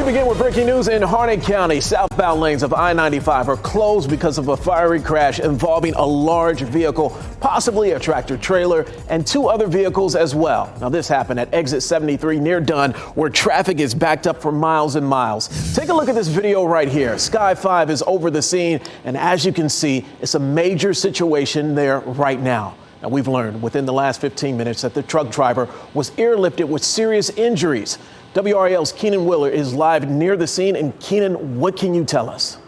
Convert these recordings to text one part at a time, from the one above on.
begin with breaking news in Harnett County. Southbound lanes of I-95 are closed because of a fiery crash involving a large vehicle, possibly a tractor trailer, and two other vehicles as well. Now, this happened at exit 73 near Dunn, where traffic is backed up for miles and miles. Take a look at this video right here. Sky 5 is over the scene, and as you can see, it's a major situation there right now. Now, we've learned within the last 15 minutes that the truck driver was airlifted with serious injuries. WRAL's Keenan Willer is live near the scene. And Keenan, what can you tell us?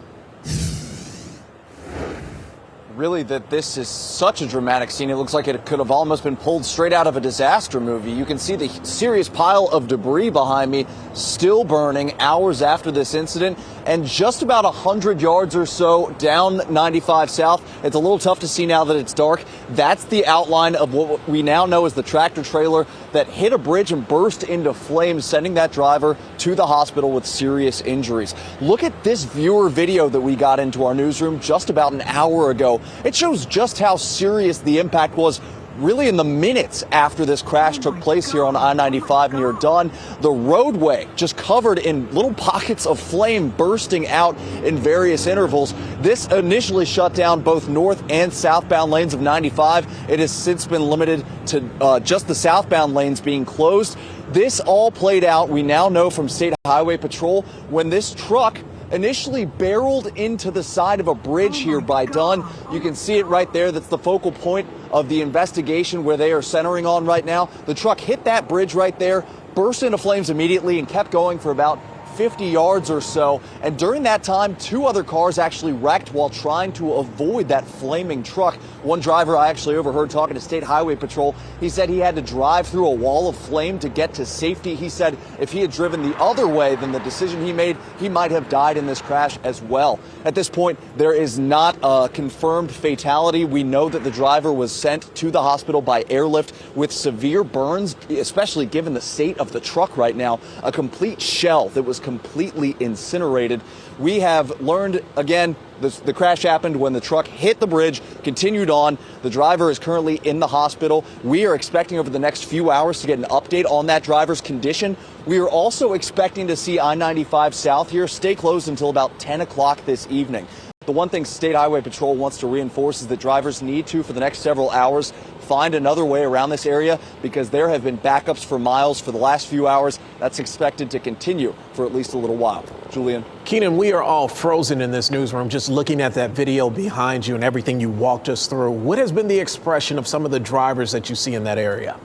Really, that this is such a dramatic scene. It looks like it could have almost been pulled straight out of a disaster movie. You can see the serious pile of debris behind me still burning hours after this incident, and just about 100 yards or so down 95 South. It's a little tough to see now that it's dark. That's the outline of what we now know is the tractor trailer that hit a bridge and burst into flames, sending that driver to the hospital with serious injuries. Look at this viewer video that we got into our newsroom just about an hour ago. It shows just how serious the impact was really in the minutes after this crash took place here on I-95 near Dunn. The roadway just covered in little pockets of flame bursting out in various intervals. This initially shut down both north and southbound lanes of 95. It has since been limited to just the southbound lanes being closed. This all played out, we now know from State Highway Patrol, when this truck initially barreled into the side of a bridge here by Dunn. You can see it right there. That's the focal point of the investigation where they are centering on right now. The truck hit that bridge right there, burst into flames immediately, and kept going for about 50 yards or so. And during that time, two other cars actually wrecked while trying to avoid that flaming truck. One driver I actually overheard talking to State Highway Patrol. He said he had to drive through a wall of flame to get to safety. He said if he had driven the other way than the decision he made, he might have died in this crash as well. At this point, there is not a confirmed fatality. We know that the driver was sent to the hospital by airlift with severe burns, especially given the state of the truck right now. A complete shell that was completely incinerated. We have learned, again, the crash happened when the truck hit the bridge, continued on. The driver is currently in the hospital. We are expecting over the next few hours to get an update on that driver's condition. We are also expecting to see I-95 South here stay closed until about 10 o'clock this evening. The one thing State Highway Patrol wants to reinforce is that drivers need to, for the next several hours, find another way around this area because there have been backups for miles for the last few hours. That's expected to continue for at least a little while. Julian. Keenan, we are all frozen in this newsroom just looking at that video behind you and everything you walked us through. What has been the expression of some of the drivers that you see in that area?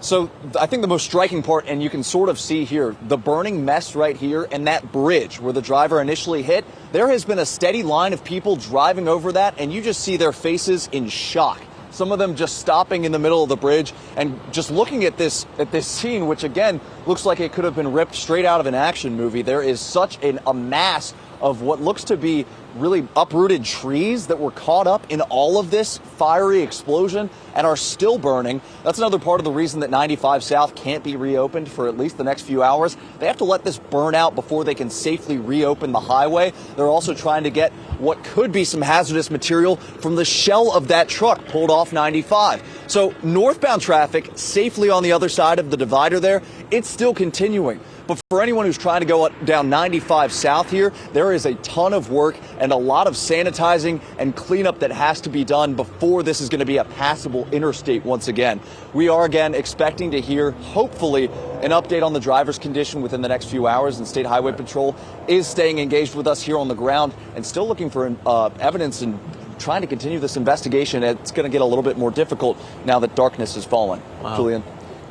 So I think the most striking part, and you can sort of see here, the burning mess right here and that bridge where the driver initially hit, there has been a steady line of people driving over that, and you just see their faces in shock. Some of them just stopping in the middle of the bridge and just looking at this scene, which again looks like it could have been ripped straight out of an action movie. There is such a mass of what looks to be really uprooted trees that were caught up in all of this fiery explosion and are still burning. That's another part of the reason that 95 South can't be reopened for at least the next few hours. They have to let this burn out before they can safely reopen the highway. They're also trying to get what could be some hazardous material from the shell of that truck pulled off 95. So northbound traffic safely on the other side of the divider there, it's still continuing. But for anyone who's trying to go down 95 South here, there is a ton of work and a lot of sanitizing and cleanup that has to be done before this is going to be a passable interstate once again. We are again expecting to hear, hopefully, an update on the driver's condition within the next few hours, and State Highway Patrol is staying engaged with us here on the ground and still looking for evidence and trying to continue this investigation. It's going to get a little bit more difficult now that darkness has fallen. Wow. Julian.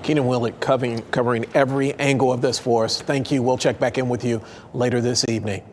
Keenan Willett covering every angle of this for us. Thank you. We'll check back in with you later this evening.